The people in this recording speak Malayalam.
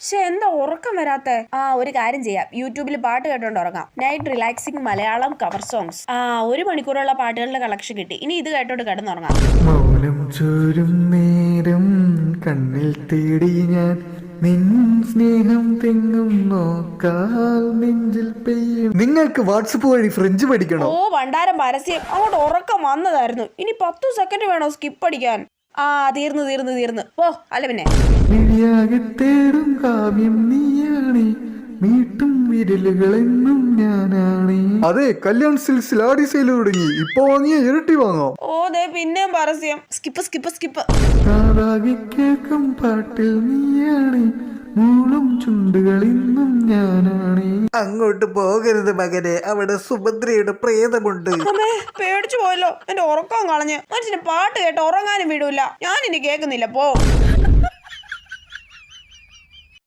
പക്ഷെ എന്താ ഉറക്കം വരാത്തെ? ഒരു കാര്യം ചെയ്യാം, യൂട്യൂബിൽ പാട്ട് കേട്ടോണ്ട് ഉറങ്ങാം. Night relaxing Malayalam cover songs. 1 മണിക്കൂറുള്ള പാട്ടുകളുടെ കളക്ഷൻ കിട്ടി. ഇനി ഇത് കേട്ടോണ്ട് കിടന്നുറങ്ങാം. മൗനം ചോരും നേരം കണ്ണിൽ തേടി ഞാൻ നിൻ സ്നേഹം തെങ്ങും നോക്കാൽ നെഞ്ചിൽ പെയ്യും. നിങ്ങൾക്ക് വാട്സപ്പ് വഴി ഫ്രഞ്ച് പഠിക്കണോ? ഭണ്ഡാരം പരസ്യം. അങ്ങോട്ട് ഉറക്കം വന്നതായിരുന്നു. ഇനി 10 സെക്കൻഡ് വേണോ സ്കിപ്പ് അടിക്കാൻ? തീർന്നു പോ. അല്ല പിന്നെ വിഴിയാകെ തേടും കാവ്യം നീയാണേ, മീട്ടും വിരലുകളെന്നും ഞാനാണേ. അതെ, കല്യാൺ സിൽസിൽ ആടി സെയിൽ തുടങ്ങി. ഇപ്പൊ വാങ്ങിയ ഇരട്ടി വാങ്ങാം. പിന്നെയും പരസ്യം. സ്കിപ്പ്. കാതാകെ കേൾക്കും പാട്ടിൽ നീയാണേ, മൂളും ചുണ്ടുകൾ ഇന്നും ഞാനാണേ. അങ്ങോട്ട് പോകരുത് മകനെ, അവിടെ സുഭദ്രയുടെ പ്രേതമുണ്ട്. പേടിച്ചു പോയല്ലോ. എന്റെ ഉറക്കം കളഞ്ഞ്. മനുഷ്യന് പാട്ട് കേട്ട് ഉറങ്ങാനും വിടൂല. ഞാനിനി കേൾക്കുന്നില്ല. പോ.